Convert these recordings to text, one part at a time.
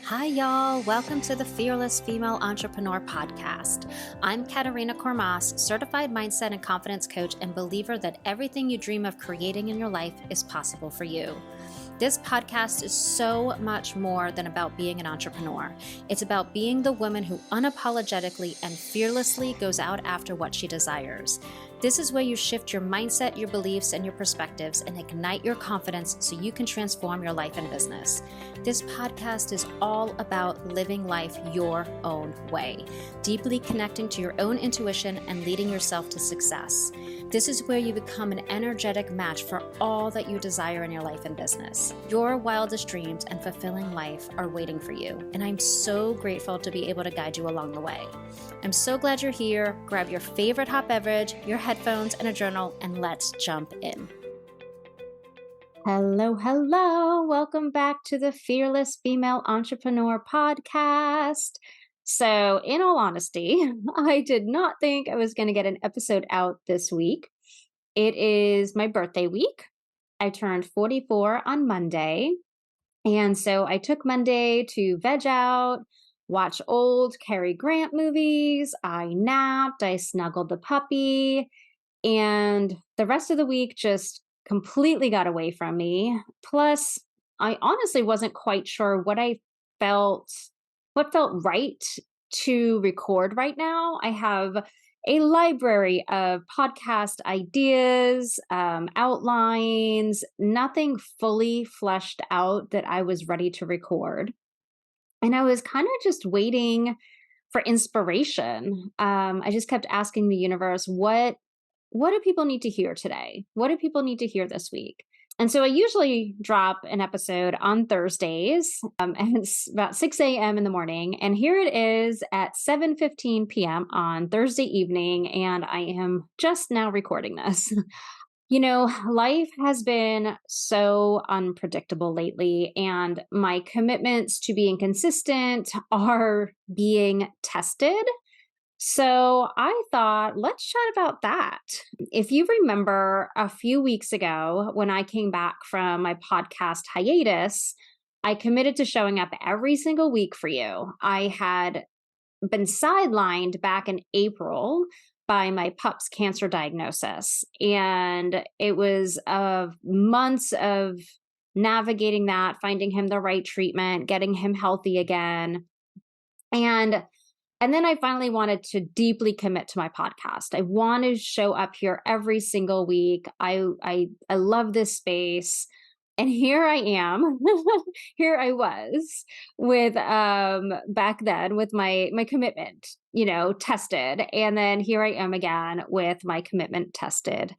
Hi, y'all. Welcome to the Fearless Female Entrepreneur Podcast. I'm Katerina Kormas, certified mindset and confidence coach and believer that everything you dream of creating in your life is possible for you. This podcast is so much more than about being an entrepreneur. It's about being the woman who unapologetically and fearlessly goes out after what she desires. This is where you shift your mindset, your beliefs, and your perspectives and ignite your confidence so you can transform your life and business. This podcast is all about living life your own way, deeply connecting to your own intuition and leading yourself to success. This is where you become an energetic match for all that you desire in your life and business. Your wildest dreams and fulfilling life are waiting for you, and I'm so grateful to be able to guide you along the way. I'm so glad you're here. Grab your favorite hot beverage, your headphones, and a journal, and let's jump in. Hello. Welcome back to the Fearless Female Entrepreneur Podcast. So, in all honesty, I did not think I was going to get an episode out this week. It is my birthday week. I turned 44 on Monday. And so I took Monday to veg out, watch old Cary Grant movies. I napped, I snuggled the puppy, and the rest of the week just completely got away from me. Plus, I honestly wasn't quite sure what felt right to record right now. I have a library of podcast ideas, outlines, nothing fully fleshed out that I was ready to record. And I was kind of just waiting for inspiration. I just kept asking the universe, what do people need to hear today? What do people need to hear this week? And so I usually drop an episode on Thursdays, and it's about 6 a.m. in the morning. And here it is at 7:15 p.m. on Thursday evening, and I am just now recording this. You know, life has been so unpredictable lately, and my commitments to being consistent are being tested. So I thought, let's chat about that. If you remember a few weeks ago when I came back from my podcast hiatus, I committed to showing up every single week for you. I had been sidelined back in April by my pup's cancer diagnosis. And it was months of navigating that, finding him the right treatment, getting him healthy again. And then I finally wanted to deeply commit to my podcast. I want to show up here every single week. I love this space. And here I am. Here I was with back then with my commitment, tested. And then here I am again with my commitment tested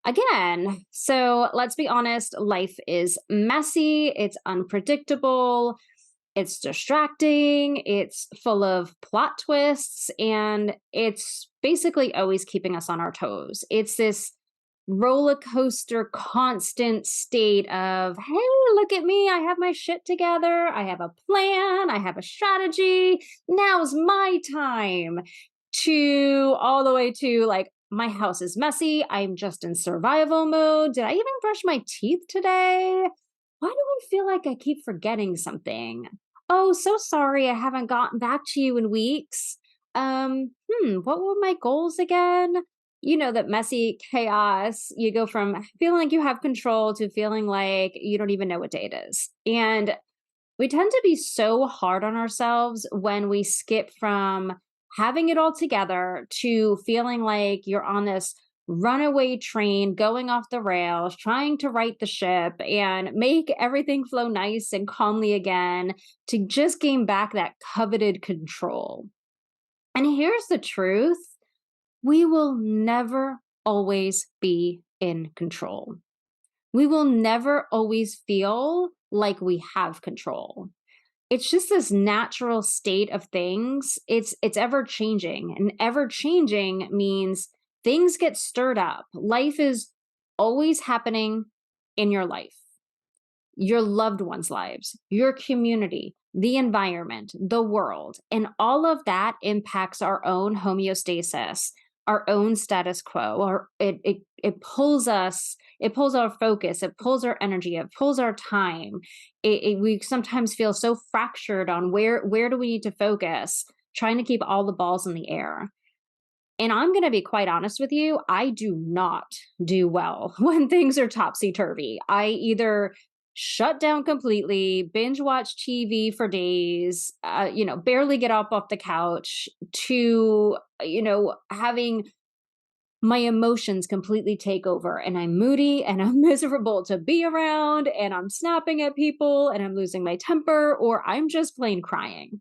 again. So let's be honest, life is messy, it's unpredictable. It's distracting, it's full of plot twists, and it's basically always keeping us on our toes. It's this roller coaster, constant state of, hey, look at me, I have my shit together, I have a plan, I have a strategy, now's my time, to all the way to like, my house is messy, I'm just in survival mode, did I even brush my teeth today? Why do I feel like I keep forgetting something? Oh, so sorry, I haven't gotten back to you in weeks. What were my goals again? You know, that messy chaos. You go from feeling like you have control to feeling like you don't even know what day it is. And we tend to be so hard on ourselves when we skip from having it all together to feeling like you're on this runaway train going off the rails, trying to right the ship and make everything flow nice and calmly again to just gain back that coveted control. And here's the truth. We will never always be in control. We will never always feel like we have control. It's just this natural state of things. It's ever changing, and ever changing means things get stirred up. Life is always happening in your life, your loved ones' lives, your community, the environment, the world, and all of that impacts our own homeostasis. our own status quo, or it pulls us, it pulls our focus, it pulls our energy, it pulls our time. We sometimes feel so fractured on where do we need to focus, trying to keep all the balls in the air. And I'm going to be quite honest with you, I do not do well when things are topsy turvy. I either shut down completely, binge watch TV for days, barely get up off the couch, to, having my emotions completely take over, and I'm moody and I'm miserable to be around, and I'm snapping at people and I'm losing my temper, or I'm just plain crying.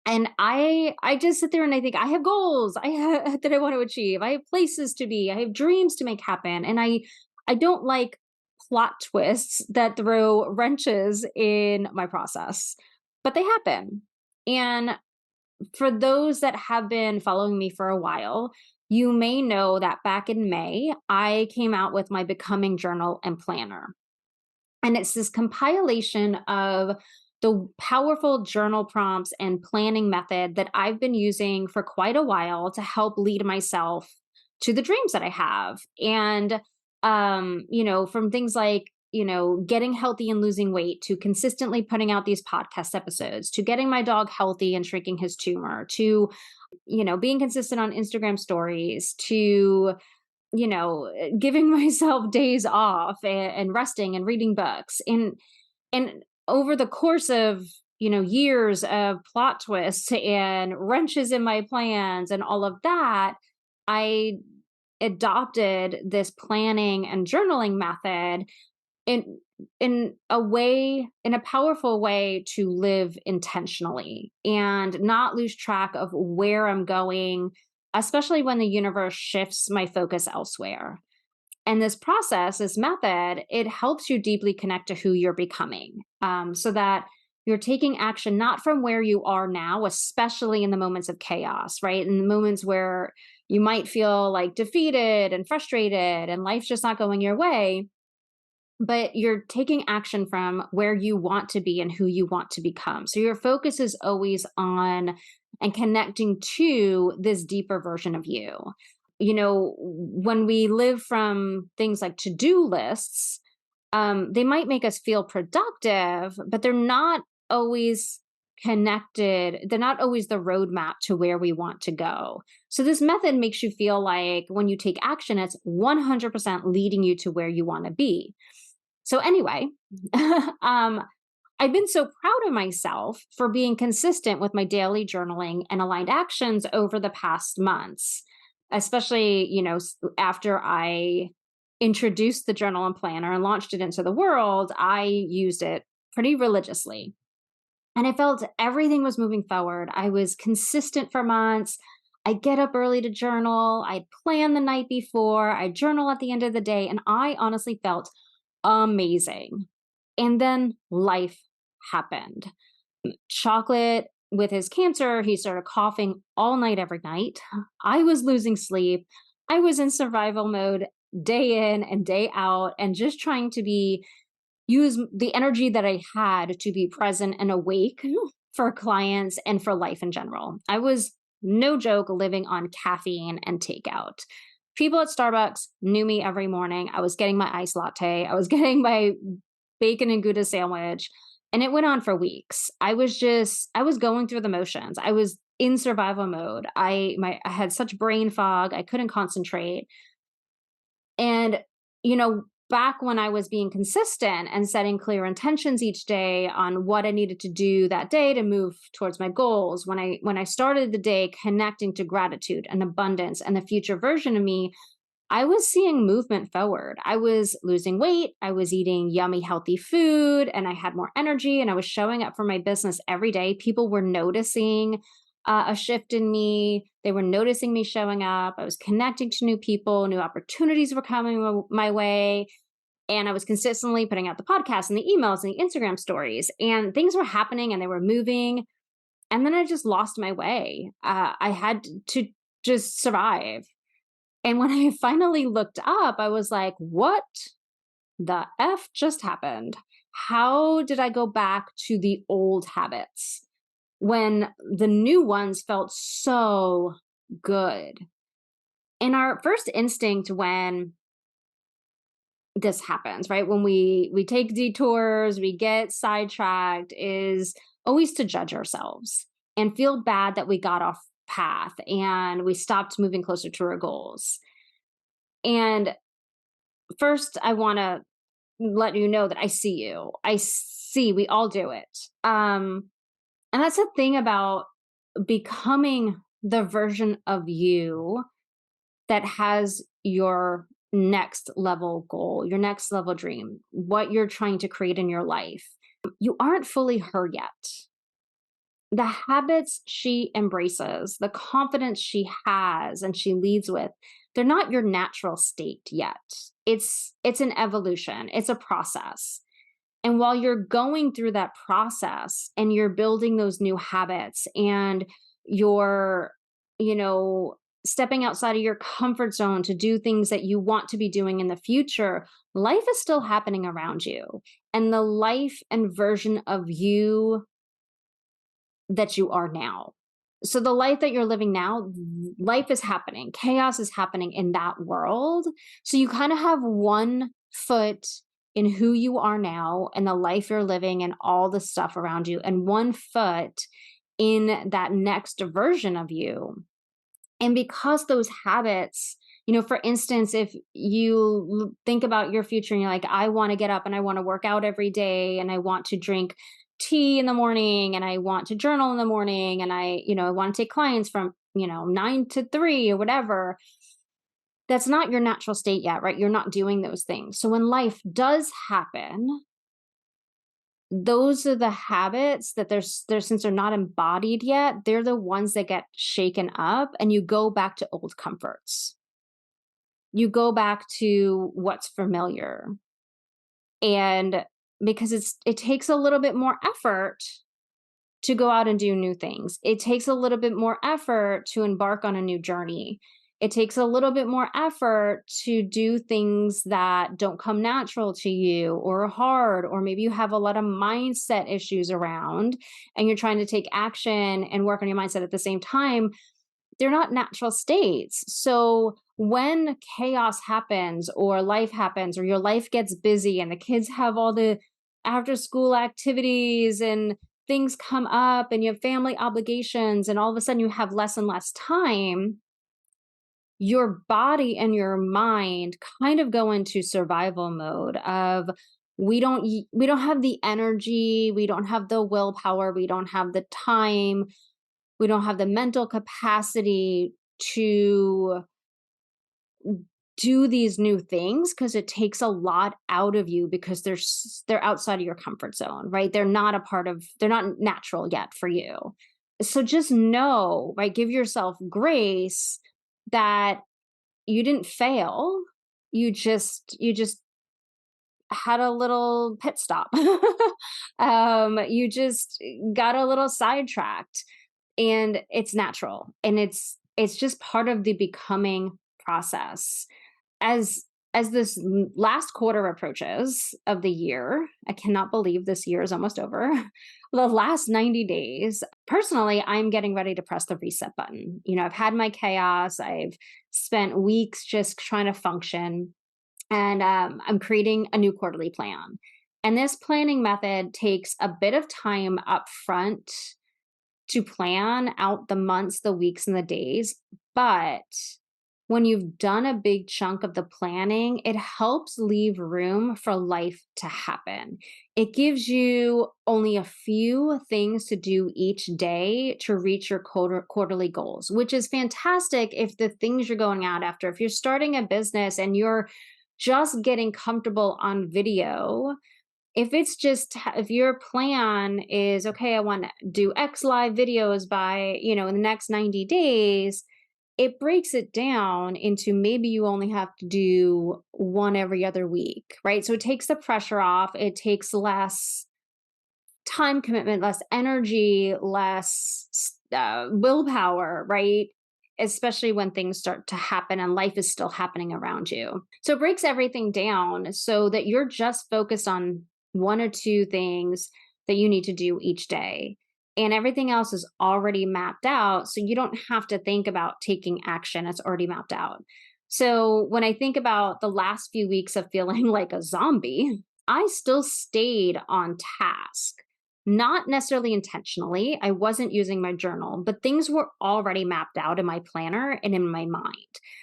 And I just sit there and I think I have goals that I want to achieve. I have places to be. I have dreams to make happen. And I don't like plot twists that throw wrenches in my process, but they happen. And for those that have been following me for a while, you may know that back in May, I came out with my Becoming Journal and Planner. And it's this compilation of the powerful journal prompts and planning method that I've been using for quite a while to help lead myself to the dreams that I have. And, from things like, getting healthy and losing weight, to consistently putting out these podcast episodes, to getting my dog healthy and shrinking his tumor, to, being consistent on Instagram stories, to giving myself days off, and resting and reading books. And over the course of, years of plot twists and wrenches in my plans and all of that, I adopted this planning and journaling method in in a powerful way to live intentionally and not lose track of where I'm going, especially when the universe shifts my focus elsewhere. And this process, this method, it helps you deeply connect to who you're becoming, so that you're taking action not from where you are now, especially in the moments of chaos, right? In the moments where you might feel like defeated and frustrated and life's just not going your way, but you're taking action from where you want to be and who you want to become. So your focus is always on and connecting to this deeper version of you. When we live from things like to-do lists, they might make us feel productive, but they're not always connected. They're not always the roadmap to where we want to go. So this method makes you feel like when you take action, it's 100% leading you to where you want to be. So anyway, I've been so proud of myself for being consistent with my daily journaling and aligned actions over the past months, especially, after I introduced the journal and planner and launched it into the world. I used it pretty religiously. And I felt everything was moving forward. I was consistent for months. I get up early to journal. I plan the night before. I journal at the end of the day. And I honestly felt amazing. And then life happened. Chocolate, with his cancer, he started coughing all night, every night. I was losing sleep. I was in survival mode day in and day out, and just trying to use the energy that I had to be present and awake for clients and for life in general. I was, no joke, living on caffeine and takeout. People at Starbucks knew me every morning. I was getting my iced latte. I was getting my bacon and Gouda sandwich. And it went on for weeks. I was going through the motions. I was in survival mode. I had such brain fog. I couldn't concentrate. And, back when I was being consistent and setting clear intentions each day on what I needed to do that day to move towards my goals, when I started the day connecting to gratitude and abundance and the future version of me, I was seeing movement forward. I was losing weight. I was eating yummy, healthy food, and I had more energy, and I was showing up for my business every day. People were noticing a shift in me. They were noticing me showing up. I was connecting to new people. New opportunities were coming my way. And I was consistently putting out the podcast and the emails and the Instagram stories, and things were happening and they were moving. And then I just lost my way. I had to just survive. And when I finally looked up, I was like, what the F just happened? How did I go back to the old habits when the new ones felt so good? And our first instinct when this happens, right? When we take detours, we get sidetracked, is always to judge ourselves and feel bad that we got off path and we stopped moving closer to our goals. And first, I want to let you know that I see you. I see we all do it. And that's the thing about becoming the version of you that has your next level goal, your next level dream, what you're trying to create in your life. You aren't fully her yet. The habits she embraces, the confidence she has and she leads with, they're not your natural state yet. It's an evolution. It's a process. And while you're going through that process and you're building those new habits and you're, you know, stepping outside of your comfort zone to do things that you want to be doing in the future, life is still happening around you. And the life and version of you that you are now. So the life that you're living now, life is happening. Chaos is happening in that world. So you kind of have one foot in who you are now and the life you're living and all the stuff around you, and one foot in that next version of you. And because those habits, for instance, if you think about your future and you're like, I want to get up and I want to work out every day and I want to drink tea in the morning and I want to journal in the morning and I want to take clients from, 9 to 3 or whatever. That's not your natural state yet, right? You're not doing those things. So when life does happen, those are the habits that they're since they're not embodied yet, they're the ones that get shaken up and you go back to old comforts. You go back to what's familiar. And because it takes a little bit more effort to go out and do new things. It takes a little bit more effort to embark on a new journey. It takes a little bit more effort to do things that don't come natural to you or hard, or maybe you have a lot of mindset issues around and you're trying to take action and work on your mindset at the same time. They're not natural states. So when chaos happens or life happens or your life gets busy and the kids have all the after school activities and things come up and you have family obligations and all of a sudden you have less and less time, your body and your mind kind of go into survival mode of we don't have the energy, we don't have the willpower, we don't have the time, we don't have the mental capacity to do these new things because it takes a lot out of you because they're outside of your comfort zone, right? They're not natural yet for you. So just know, right? Give yourself grace that you didn't fail. You just had a little pit stop. You just got a little sidetracked and it's natural and it's just part of the becoming process. As this last quarter approaches of the year, I cannot believe this year is almost over. The last 90 days, personally, I'm getting ready to press the reset button. I've had my chaos. I've spent weeks just trying to function, and I'm creating a new quarterly plan. And this planning method takes a bit of time up front to plan out the months, the weeks, and the days. But when you've done a big chunk of the planning, it helps leave room for life to happen. It gives you only a few things to do each day to reach your quarterly goals, which is fantastic if the things you're going out after, if you're starting a business and you're just getting comfortable on video. If your plan is, okay, I want to do X live videos by, in the next 90 days, it breaks it down into maybe you only have to do one every other week, right? So it takes the pressure off. It takes less time commitment, less energy, less willpower, right? Especially when things start to happen and life is still happening around you. So it breaks everything down so that you're just focused on one or two things that you need to do each day. and everything else is already mapped out. So you don't have to think about taking action. It's already mapped out. So when I think about the last few weeks of feeling like a zombie, I still stayed on task. Not necessarily intentionally. I wasn't using my journal, but things were already mapped out in my planner and in my mind.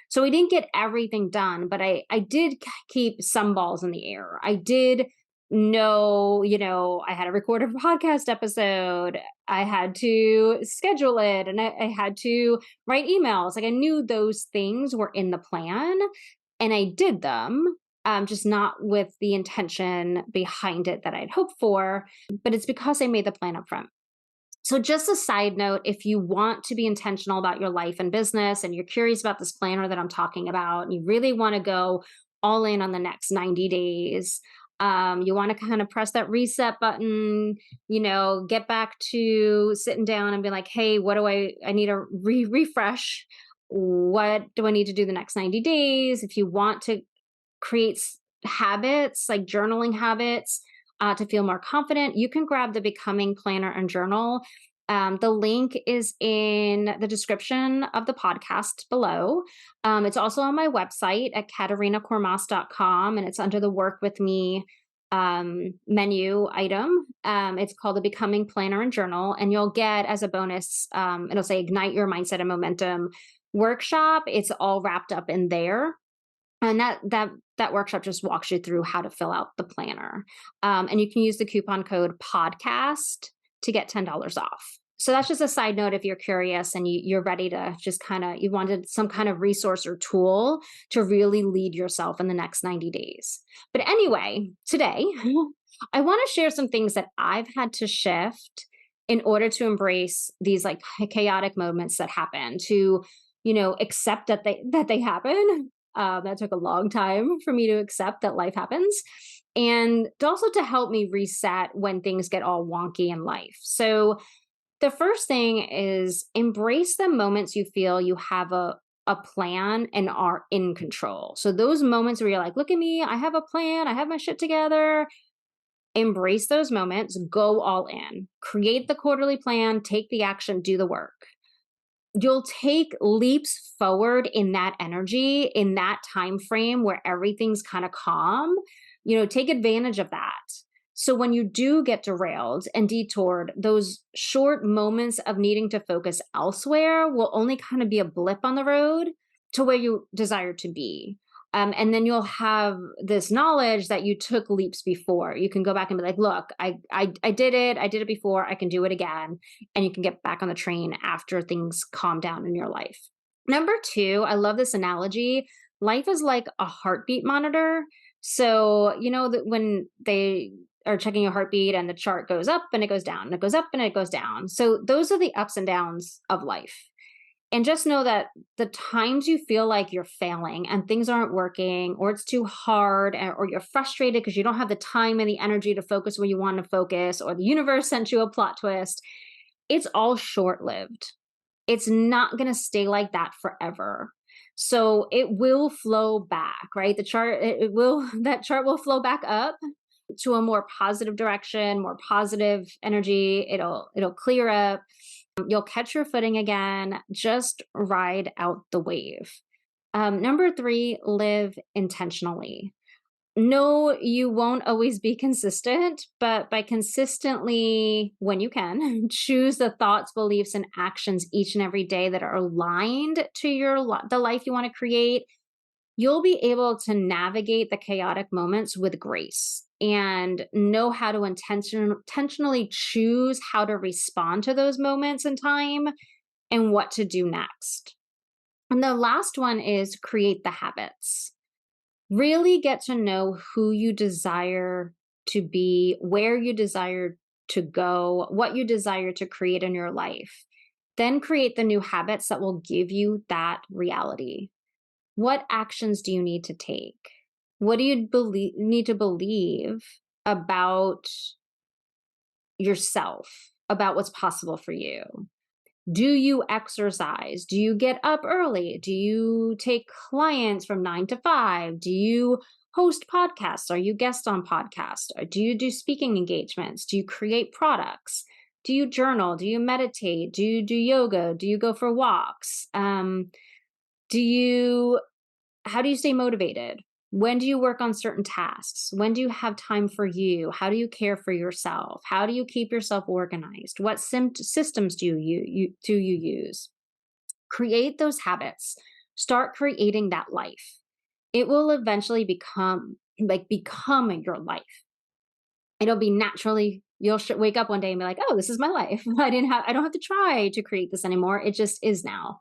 So I didn't get everything done, but I did keep some balls in the air. I did know, I had to record a podcast episode. I had to schedule it, and I had to write emails. Like, I knew those things were in the plan and I did them, just not with the intention behind it that I'd hoped for. But it's because I made the plan up front. So, just a side note, if you want to be intentional about your life and business and you're curious about this planner that I'm talking about, and you really want to go all in on the next 90 days, you want to kind of press that reset button, get back to sitting down and be like, hey, what do I need to refresh? What do I need to do the next 90 days? If you want to create habits, like journaling habits, to feel more confident, you can grab the Becoming Planner and Journal. The link is in the description of the podcast below. It's also on my website at katarinakormas.com, and it's under the Work With Me menu item. It's called the Becoming Planner and Journal, and you'll get as a bonus, it'll say Ignite Your Mindset and Momentum workshop. It's all wrapped up in there. And that workshop just walks you through how to fill out the planner. And you can use the coupon code podcast to get $10 off. So that's just a side note if you're curious and you're ready to just you wanted some kind of resource or tool to really lead yourself in the next 90 days. But anyway, today I want to share some things that I've had to shift in order to embrace these like chaotic moments that happen, to accept that they happen. That took a long time for me to accept that life happens, and also to help me reset when things get all wonky in life. So the first thing is embrace the moments you feel you have a plan and are in control. So those moments where you're like, look at me, I have a plan, I have my shit together. Embrace those moments, go all in, create the quarterly plan, take the action, do the work. You'll take leaps forward in that energy, in that time frame where everything's kind of calm. Take advantage of that. So when you do get derailed and detoured, those short moments of needing to focus elsewhere will only kind of be a blip on the road to where you desire to be. And then you'll have this knowledge that you took leaps before. You can go back and be like, look, I did it. I did it before. I can do it again. And you can get back on the train after things calm down in your life. Number two, I love this analogy. Life is like a heartbeat monitor. So, that when they are checking your heartbeat and the chart goes up and it goes down, and it goes up and it goes down. So those are the ups and downs of life. And just know that the times you feel like you're failing and things aren't working, or it's too hard, or you're frustrated because you don't have the time and the energy to focus where you want to focus, or the universe sent you a plot twist, it's all short-lived. It's not going to stay like that forever. So it will flow back, right? That chart will flow back up to a more positive direction, more positive energy. It'll clear up. You'll catch your footing again. Just ride out the wave. Number three, live intentionally. No, you won't always be consistent, but by consistently, when you can, choose the thoughts, beliefs, and actions each and every day that are aligned to the life you want to create, you'll be able to navigate the chaotic moments with grace and know how to intentionally choose how to respond to those moments in time and what to do next. And the last one is create the habits. Really get to know who you desire to be, where you desire to go, what you desire to create in your life. Then create the new habits that will give you that reality. What actions do you need to take? What do you need to believe about yourself, about what's possible for you? Do you exercise? Do you get up early? Do you take clients from 9 to 5? Do you host podcasts? Are you guest on podcasts? Or do you do speaking engagements? Do you create products? Do you journal? Do you meditate? Do you do yoga? Do you go for walks? Do you How do you stay motivated? When do you work on certain tasks? When do you have time for you? How do you care for yourself? How do you keep yourself organized? What systems do you use? Create those habits. Start creating that life. It will eventually become your life. It'll be naturally, you'll wake up one day and be like, "Oh, this is my life. I don't have to try to create this anymore. It just is now."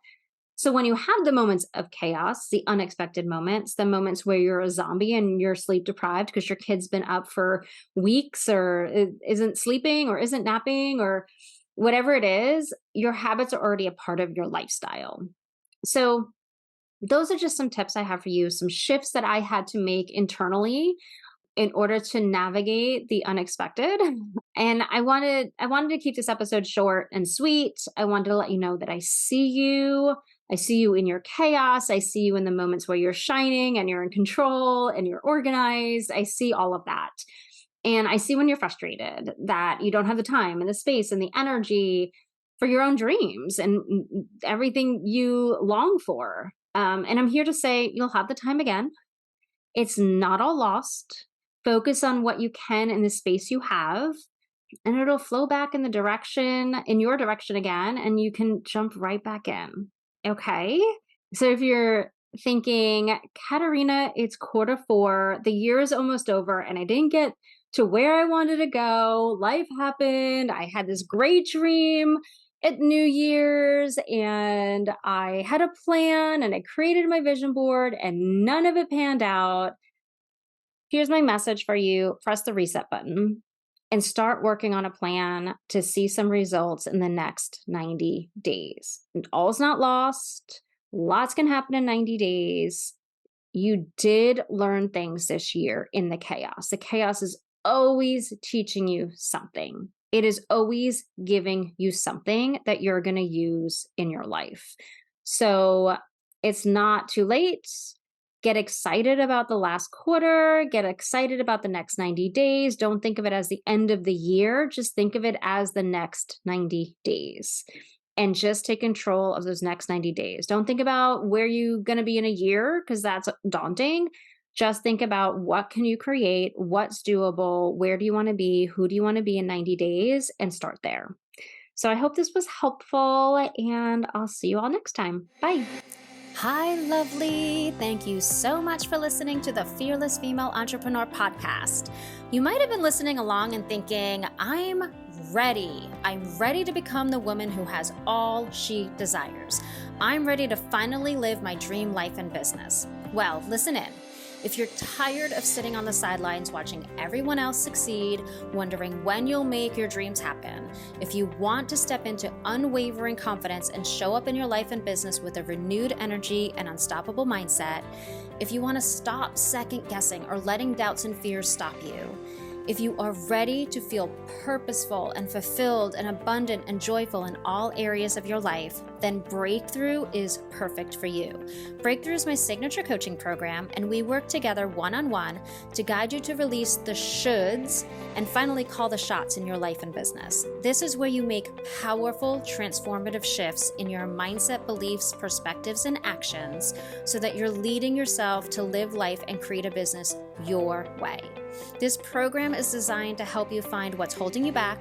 So when you have the moments of chaos, the unexpected moments, the moments where you're a zombie and you're sleep deprived because your kid's been up for weeks or isn't sleeping or isn't napping or whatever it is, your habits are already a part of your lifestyle. So those are just some tips I have for you, some shifts that I had to make internally in order to navigate the unexpected. And I wanted to keep this episode short and sweet. I wanted to let you know that I see you. I see you in your chaos. I see you in the moments where you're shining and you're in control and you're organized. I see all of that. And I see when you're frustrated that you don't have the time and the space and the energy for your own dreams and everything you long for. And I'm here to say you'll have the time again. It's not all lost. Focus on what you can in the space you have, and it'll flow back in your direction again, and you can jump right back in. Okay. So if you're thinking, Katarina, it's quarter 4, the year is almost over, and I didn't get to where I wanted to go, life happened, I had this great dream at New Year's, and I had a plan, and I created my vision board, and none of it panned out. Here's my message for you. Press the reset button and start working on a plan to see some results in the next 90 days. And all's not lost. Lots can happen in 90 days. You did learn things this year in the chaos. The chaos is always teaching you something. It is always giving you something that you're going to use in your life. So it's not too late. Get excited about the last quarter. Get excited about the next 90 days. Don't think of it as the end of the year. Just think of it as the next 90 days. And just take control of those next 90 days. Don't think about where you're going to be in a year because that's daunting. Just think about what can you create, what's doable, where do you want to be, who do you want to be in 90 days, and start there. So I hope this was helpful, and I'll see you all next time. Bye. Hi, lovely. Thank you so much for listening to the Fearless Female Entrepreneur podcast. You might have been listening along and thinking, I'm ready. I'm ready to become the woman who has all she desires. I'm ready to finally live my dream life and business. Well, listen in. If you're tired of sitting on the sidelines watching everyone else succeed, wondering when you'll make your dreams happen, if you want to step into unwavering confidence and show up in your life and business with a renewed energy and unstoppable mindset, if you want to stop second guessing or letting doubts and fears stop you, if you are ready to feel purposeful and fulfilled and abundant and joyful in all areas of your life, then Breakthrough is perfect for you. Breakthrough is my signature coaching program, and we work together one-on-one to guide you to release the shoulds and finally call the shots in your life and business. This is where you make powerful, transformative shifts in your mindset, beliefs, perspectives, and actions so that you're leading yourself to live life and create a business your way. This program is designed to help you find what's holding you back,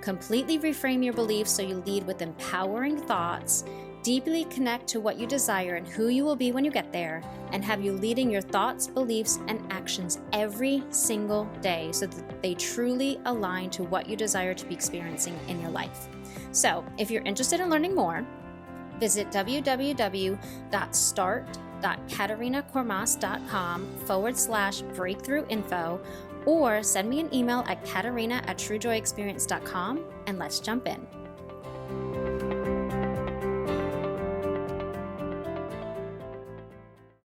completely reframe your beliefs so you lead with empowering thoughts, deeply connect to what you desire and who you will be when you get there, and have you leading your thoughts, beliefs, and actions every single day so that they truly align to what you desire to be experiencing in your life. So, if you're interested in learning more, visit www.katarinakormas.com/breakthrough info, or send me an email at katarina@truejoyexperience.com, and let's jump in.